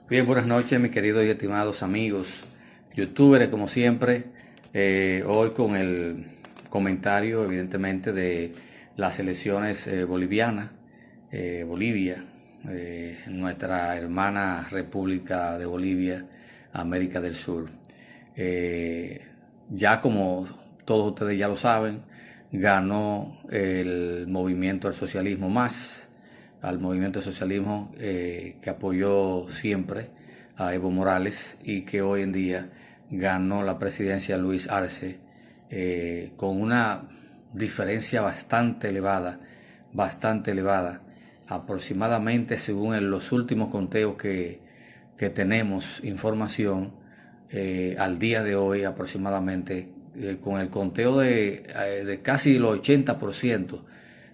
Bien, buenas noches, mis queridos y estimados amigos, youtubers, como siempre. Hoy con el comentario, evidentemente, de las elecciones bolivianas, Bolivia, nuestra hermana República de Bolivia, América del Sur. Eh, ya como todos ustedes ya lo saben, ganó el movimiento del socialismo más, al movimiento del socialismo que apoyó siempre a Evo Morales y que hoy en día ganó la presidencia Luis Arce con una diferencia bastante elevada, aproximadamente según los últimos conteos que tenemos información al día de hoy aproximadamente con el conteo de casi el 80%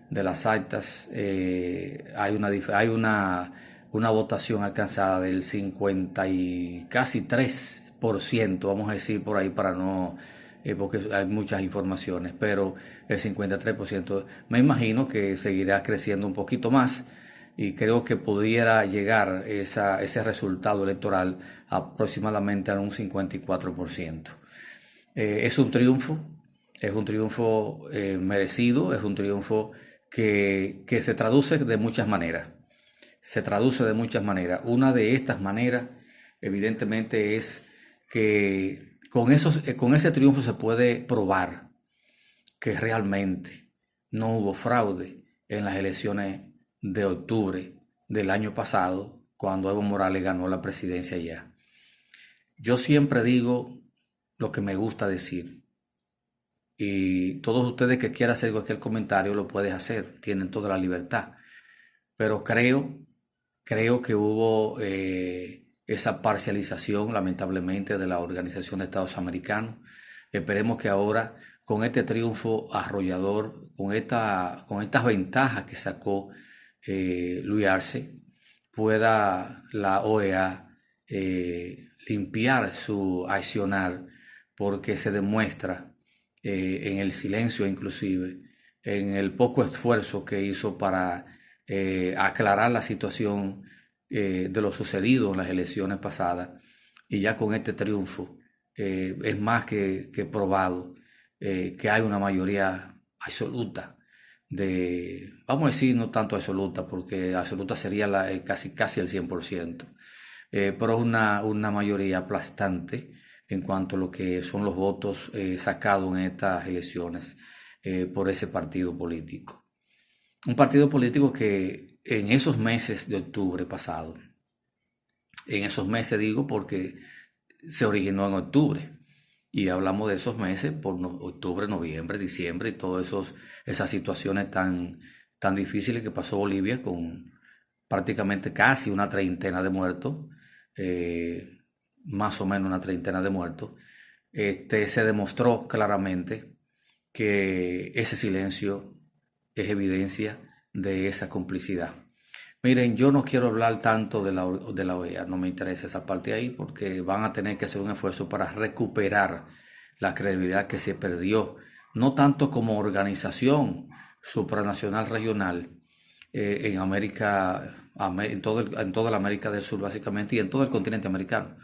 de las actas hay una votación alcanzada del 50 y casi 3%, vamos a decir por ahí para no, porque hay muchas informaciones, pero el 53%, me imagino que seguirá creciendo un poquito más y creo que pudiera llegar ese resultado electoral aproximadamente a un 54%. Es un triunfo, merecido, es un triunfo que se traduce de muchas maneras. Una de estas maneras, evidentemente, es que con ese triunfo se puede probar que realmente no hubo fraude en las elecciones de octubre del año pasado, cuando Evo Morales ganó la presidencia ya. Yo siempre digo lo que me gusta decir. Y todos ustedes que quieran hacer cualquier comentario lo pueden hacer, tienen toda la libertad. Pero creo que hubo esa parcialización, lamentablemente, de la Organización de Estados Americanos. Esperemos que ahora, con este triunfo arrollador, con estas ventajas que sacó Luis Arce, pueda la OEA limpiar su accionar, porque se demuestra en el silencio, inclusive en el poco esfuerzo que hizo para aclarar la situación de lo sucedido en las elecciones pasadas. Y ya con este triunfo es más que probado que hay una mayoría absoluta vamos a decir, no tanto absoluta, porque absoluta sería casi el 100%, pero es una mayoría aplastante en cuanto a lo que son los votos sacados en estas elecciones por ese partido político. Un partido político que en esos meses de octubre pasado, en esos meses digo porque se originó en octubre, y hablamos de esos meses por octubre, noviembre, diciembre y todas esas situaciones tan difíciles que pasó Bolivia, con prácticamente casi una treintena de muertos, más o menos una treintena de muertos. Se demostró claramente que ese silencio es evidencia de esa complicidad. Miren, yo no quiero hablar tanto de la OEA, no me interesa esa parte ahí, porque van a tener que hacer un esfuerzo para recuperar la credibilidad que se perdió, no tanto como organización supranacional regional en América, en toda la América del Sur básicamente, y en todo el continente americano,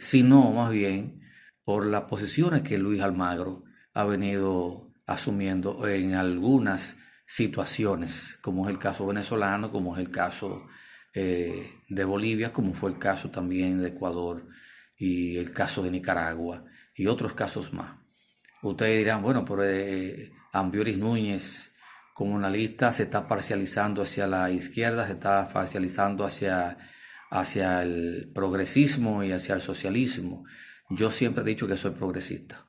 sino más bien por las posiciones que Luis Almagro ha venido asumiendo en algunas situaciones, como es el caso venezolano, como es el caso de Bolivia, como fue el caso también de Ecuador y el caso de Nicaragua y otros casos más. Ustedes dirán, bueno, pero Ambioris Núñez como analista se está parcializando hacia la izquierda, se está parcializando hacia el progresismo y hacia el socialismo. Yo siempre he dicho que soy progresista.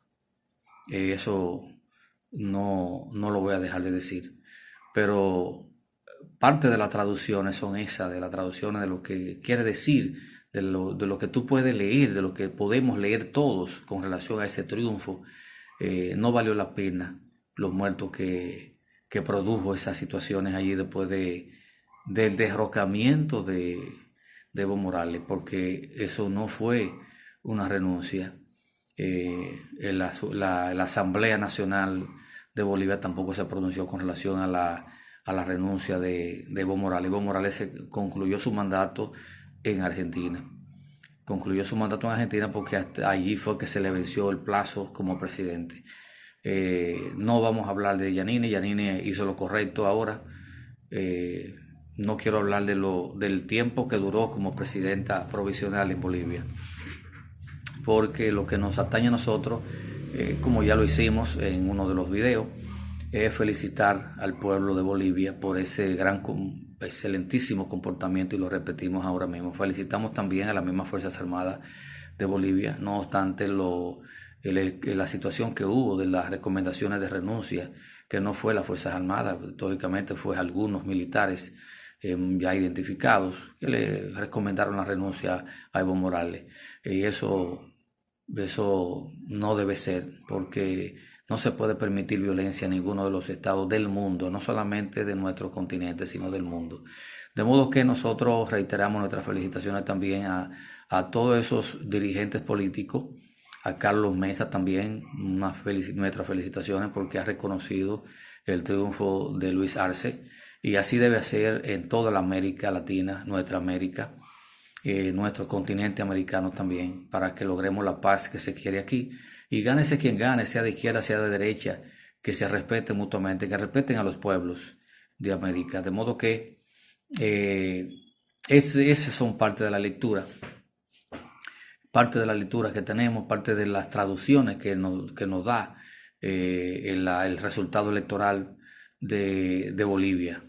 Eso no lo voy a dejar de decir. Pero parte de las traducciones son esas, de las traducciones de lo que quiere decir, de lo que tú puedes leer, de lo que podemos leer todos con relación a ese triunfo. No valió la pena los muertos que produjo esas situaciones allí después del derrocamiento de Evo Morales, porque eso no fue una renuncia. La Asamblea Nacional de Bolivia tampoco se pronunció con relación a la renuncia de Evo Morales. Evo Morales concluyó su mandato en Argentina. Concluyó su mandato en Argentina porque hasta allí fue que se le venció el plazo como presidente. No vamos a hablar de Yanine. Yanine hizo lo correcto ahora. No quiero hablar del tiempo que duró como presidenta provisional en Bolivia, porque lo que nos atañe a nosotros, como ya lo hicimos en uno de los videos, es felicitar al pueblo de Bolivia por ese excelentísimo comportamiento, y lo repetimos ahora mismo. Felicitamos también a las mismas Fuerzas Armadas de Bolivia, no obstante la situación que hubo de las recomendaciones de renuncia, que no fue las Fuerzas Armadas, lógicamente fue algunos militares ya identificados que le recomendaron la renuncia a Evo Morales. Y eso no debe ser, porque no se puede permitir violencia en ninguno de los estados del mundo, no solamente de nuestro continente, sino del mundo. De modo que nosotros reiteramos nuestras felicitaciones también a todos esos dirigentes políticos, a Carlos Mesa también, nuestras felicitaciones porque ha reconocido el triunfo de Luis Arce, y así debe ser en toda la América Latina, nuestra América, nuestro continente americano también, para que logremos la paz que se quiere aquí. Y gánese quien gane, sea de izquierda, sea de derecha, que se respeten mutuamente, que respeten a los pueblos de América. De modo que esas son parte de la lectura que tenemos, parte de las traducciones que nos da el resultado electoral de Bolivia.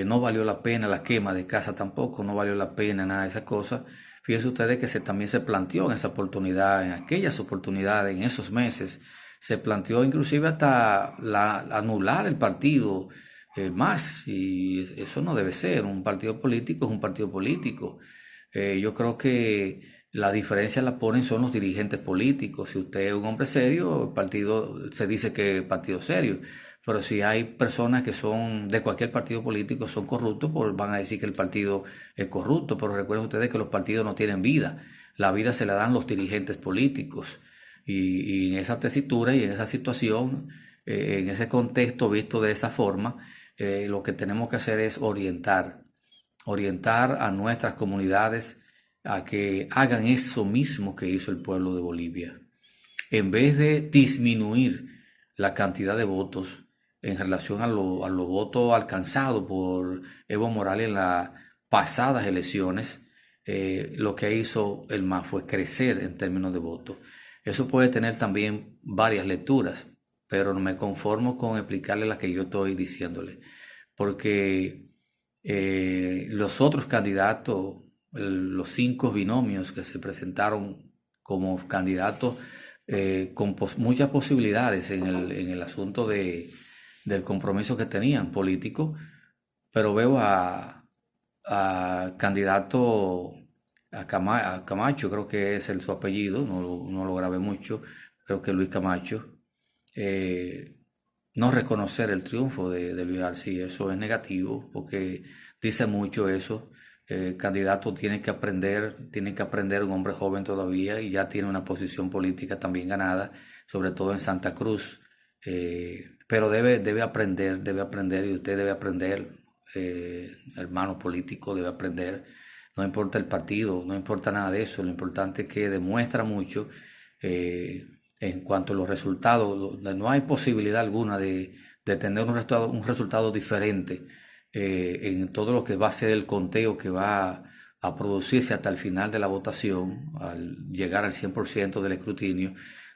No valió la pena la quema de casa tampoco, no valió la pena nada de esas cosas. Fíjense ustedes que también se planteó en esa oportunidad, en aquellas oportunidades, en esos meses, se planteó inclusive hasta anular el partido más, y eso no debe ser. Un partido político es un partido político. Yo creo que la diferencia la ponen son los dirigentes políticos. Si usted es un hombre serio, el partido se dice que es partido serio. Pero si hay personas que son de cualquier partido político, son corruptos, pues van a decir que el partido es corrupto. Pero recuerden ustedes que los partidos no tienen vida. La vida se la dan los dirigentes políticos. Y en esa tesitura y en esa situación, en ese contexto visto de esa forma, lo que tenemos que hacer es orientar a nuestras comunidades a que hagan eso mismo que hizo el pueblo de Bolivia. En vez de disminuir la cantidad de votos en relación a los votos alcanzados por Evo Morales en las pasadas elecciones, lo que hizo el MAS fue crecer en términos de votos. Eso puede tener también varias lecturas, pero no me conformo con explicarle la que yo estoy diciéndole, porque los otros candidatos, los 5 binomios que se presentaron como candidatos, con muchas posibilidades en el asunto del compromiso que tenían político, pero veo a candidato a Camacho, creo que es su apellido, no lo grabé mucho, creo que Luis Camacho, no reconocer el triunfo de Luis García. Eso es negativo, porque dice mucho eso. El candidato tiene que aprender, un hombre joven todavía, y ya tiene una posición política también ganada, sobre todo en Santa Cruz. Pero debe aprender, y usted debe aprender, hermano político, debe aprender. No importa el partido, no importa nada de eso. Lo importante es que demuestra mucho en cuanto a los resultados, donde no hay posibilidad alguna de tener un resultado diferente en todo lo que va a ser el conteo que va a producirse hasta el final de la votación, al llegar al 100% del escrutinio,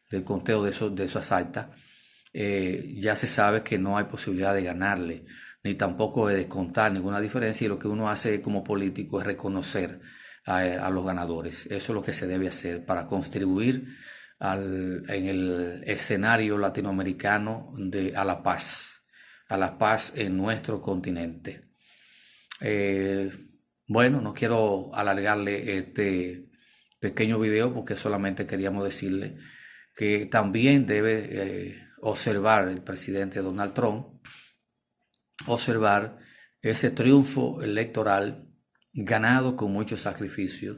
del conteo de esas actas. Ya se sabe que no hay posibilidad de ganarle, ni tampoco de descontar ninguna diferencia, y lo que uno hace como político es reconocer a los ganadores. Eso es lo que se debe hacer para contribuir en el escenario latinoamericano a la paz en nuestro continente. Bueno, no quiero alargarle este pequeño video, porque solamente queríamos decirle que también debe observar el presidente Donald Trump, observar ese triunfo electoral ganado con mucho sacrificio,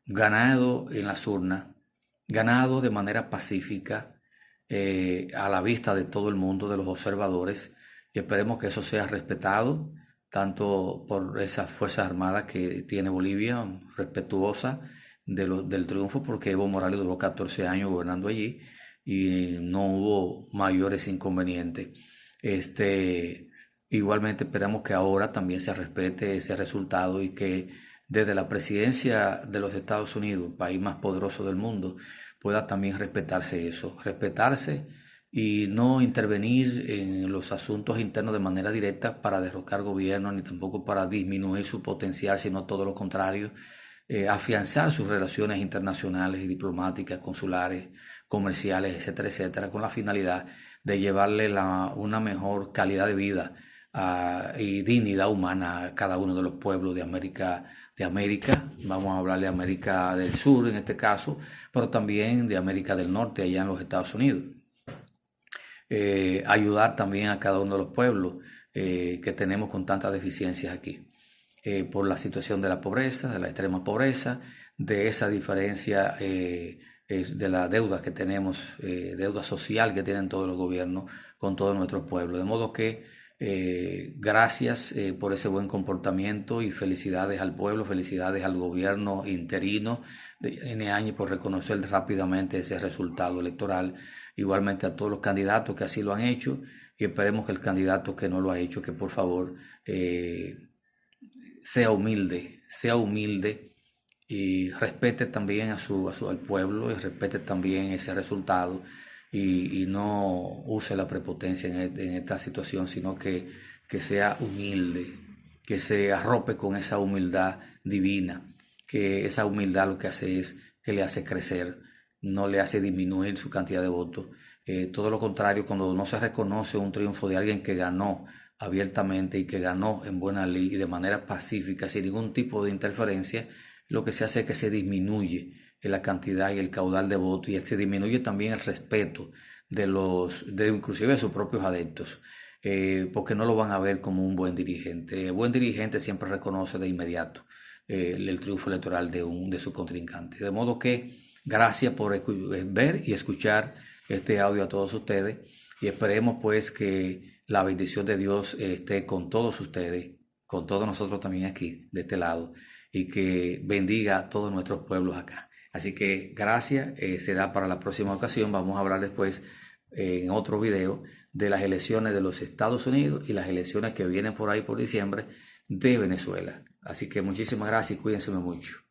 ganado en las urnas, ganado de manera pacífica, a la vista de todo el mundo, de los observadores, y esperemos que eso sea respetado tanto por esas Fuerzas Armadas que tiene Bolivia, respetuosa del triunfo, porque Evo Morales duró 14 años gobernando allí y no hubo mayores inconvenientes. Igualmente esperamos que ahora también se respete ese resultado y que desde la presidencia de los Estados Unidos, país más poderoso del mundo, pueda también respetarse eso, respetarse y no intervenir en los asuntos internos de manera directa para derrocar gobierno ni tampoco para disminuir su potencial, sino todo lo contrario, afianzar sus relaciones internacionales y diplomáticas, consulares, comerciales, etcétera, etcétera, con la finalidad de llevarle una mejor calidad de vida y dignidad humana a cada uno de los pueblos de América, vamos a hablar de América del Sur en este caso, pero también de América del Norte, allá en los Estados Unidos. Ayudar también a cada uno de los pueblos que tenemos con tantas deficiencias aquí, por la situación de la pobreza, de la extrema pobreza, de esa diferencia de la deuda que tenemos, deuda social que tienen todos los gobiernos con todos nuestros pueblos. De modo que gracias por ese buen comportamiento y felicidades al pueblo, felicidades al gobierno interino de N años por reconocer rápidamente ese resultado electoral. Igualmente a todos los candidatos que así lo han hecho y esperemos que el candidato que no lo ha hecho, que por favor sea humilde y respete también al pueblo y respete también ese resultado y no use la prepotencia en esta situación, sino que sea humilde, que se arrope con esa humildad divina, que esa humildad lo que hace es que le hace crecer, no le hace disminuir su cantidad de votos. Todo lo contrario, cuando no se reconoce un triunfo de alguien que ganó abiertamente y que ganó en buena ley y de manera pacífica, sin ningún tipo de interferencia, lo que se hace es que se disminuye la cantidad y el caudal de votos y se disminuye también el respeto inclusive de sus propios adeptos, porque no lo van a ver como un buen dirigente. El buen dirigente siempre reconoce de inmediato el triunfo electoral de su contrincante. De modo que gracias por ver y escuchar este audio a todos ustedes y esperemos pues que la bendición de Dios esté con todos ustedes, con todos nosotros también aquí de este lado y que bendiga a todos nuestros pueblos acá. Así que gracias, será para la próxima ocasión. Vamos a hablar después en otro video de las elecciones de los Estados Unidos y las elecciones que vienen por ahí por diciembre de Venezuela. Así que muchísimas gracias y cuídense mucho.